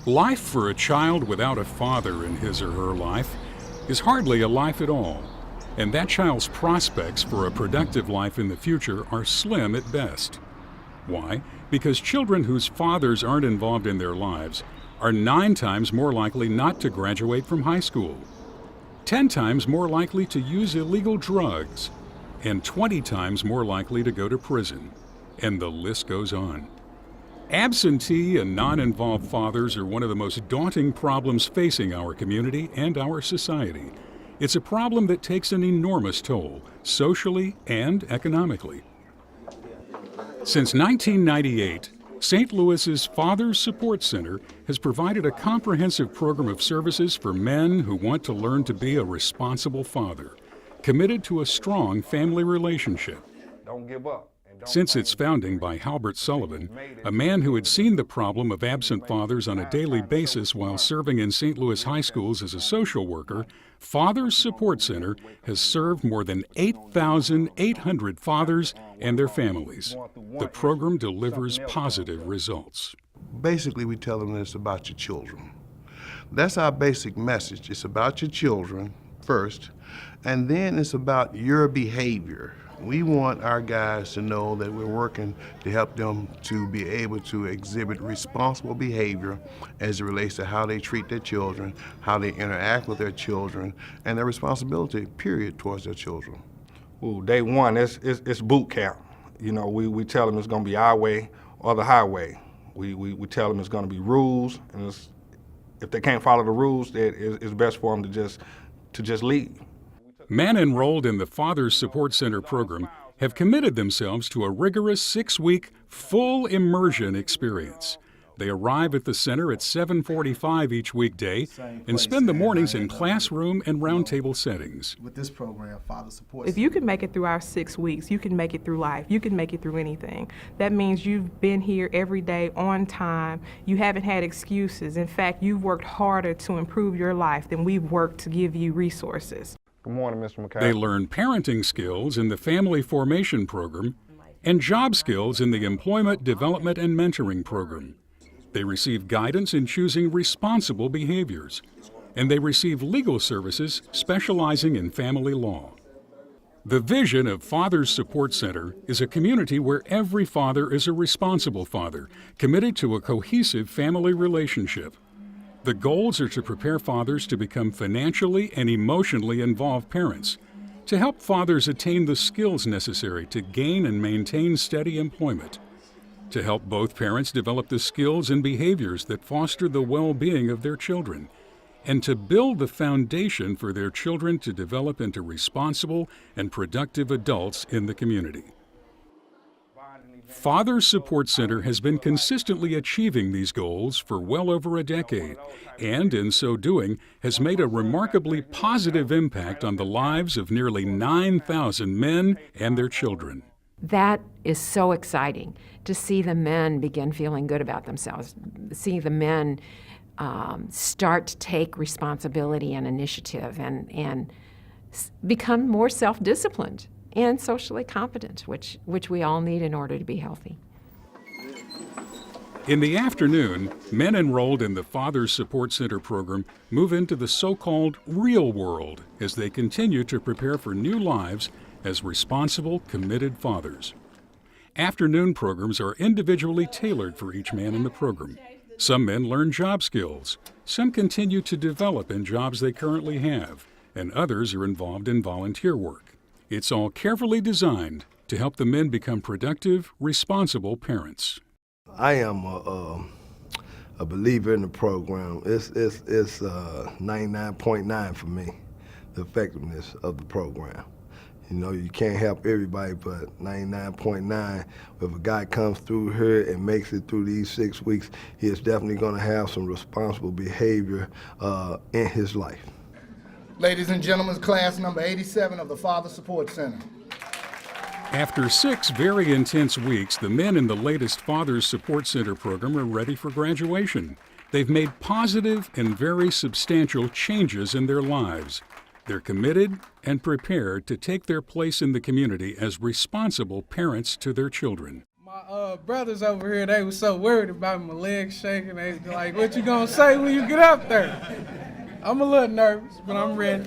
Life for a child without a father in his or her life is hardly a life at all, and that child's prospects for a productive life in the future are slim at best. Why? Because children whose fathers aren't involved in their lives are 9 times more likely not to graduate from high school, 10 times more likely to use illegal drugs, and 20 times more likely to go to prison. And the list goes on. Absentee and non-involved fathers are one of the most daunting problems facing our community and our society. It's a problem that takes an enormous toll, socially and economically. Since 1998, St. Louis's Father Support Center has provided a comprehensive program of services for men who want to learn to be a responsible father, committed to a strong family relationship. Don't give up. Since its founding by Halbert Sullivan, a man who had seen the problem of absent fathers on a daily basis while serving in St. Louis high schools as a social worker, Father Support Center has served more than 8,800 fathers and their families. The program delivers positive results. Basically, we tell them that it's about your children. That's our basic message. It's about your children first, and then it's about your behavior. We want our guys to know that we're working to help them to be able to exhibit responsible behavior as it relates to how they treat their children, how they interact with their children, and their responsibility, period, towards their children. Well, day one, it's boot camp. You know, we tell them it's going to be our way or the highway. We tell them it's going to be rules, and if they can't follow the rules, it's best for them to just leave. Men enrolled in the Father Support Center program have committed themselves to a rigorous 6-week full immersion experience. They arrive at the center at 7:45 each weekday and spend the mornings in classroom and roundtable settings. With this program, Father Support If you can make it through our 6 weeks, you can make it through life. You can make it through anything. That means you've been here every day on time. You haven't had excuses. In fact, you've worked harder to improve your life than we've worked to give you resources. Good morning, Mr. McCall. They learn parenting skills in the Family Formation Program and job skills in the Employment Development and Mentoring Program. They receive guidance in choosing responsible behaviors, and they receive legal services specializing in family law. The vision of Father's Support Center is a community where every father is a responsible father, committed to a cohesive family relationship. The goals are to prepare fathers to become financially and emotionally involved parents, to help fathers attain the skills necessary to gain and maintain steady employment, to help both parents develop the skills and behaviors that foster the well-being of their children, and to build the foundation for their children to develop into responsible and productive adults in the community. Father Support Center has been consistently achieving these goals for well over a decade, and in so doing has made a remarkably positive impact on the lives of nearly 9,000 men and their children. That is so exciting to see the men begin feeling good about themselves, see the men start to take responsibility and initiative and become more self-disciplined and socially competent, which we all need in order to be healthy. In the afternoon, men enrolled in the Father Support Center program move into the so-called real world as they continue to prepare for new lives as responsible, committed fathers. Afternoon programs are individually tailored for each man in the program. Some men learn job skills, some continue to develop in jobs they currently have, and others are involved in volunteer work. It's all carefully designed to help the men become productive, responsible parents. I am a believer in the program. It's 99.9 for me, the effectiveness of the program. You know, you can't help everybody, but 99.9, if a guy comes through here and makes it through these 6 weeks, he is definitely going to have some responsible behavior in his life. Ladies and gentlemen, class number 87 of the Father Support Center. After 6 very intense weeks, the men in the latest Father's Support Center program are ready for graduation. They've made positive and very substantial changes in their lives. They're committed and prepared to take their place in the community as responsible parents to their children. My brothers over here, they was so worried about my legs shaking. They like, what you gonna say when you get up there? I'm a little nervous, but I'm ready.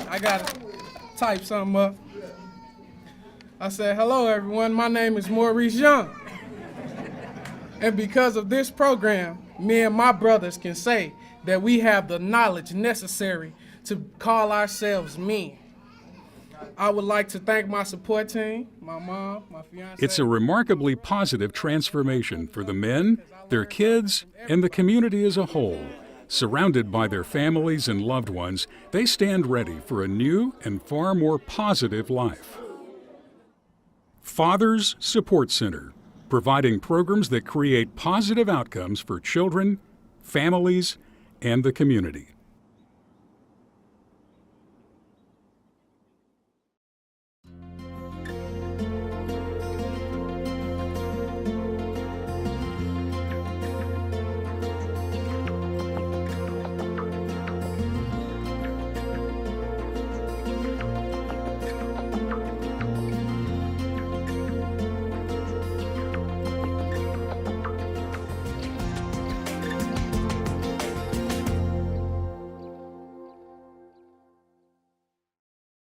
I gotta type something up. I said, hello everyone, my name is Maurice Young. And because of this program, me and my brothers can say that we have the knowledge necessary to call ourselves men. I would like to thank my support team, my mom, my fiance. It's a remarkably positive transformation for the men, their kids, and the community as a whole. Surrounded by their families and loved ones, they stand ready for a new and far more positive life. Fathers Support Center, providing programs that create positive outcomes for children, families, and the community.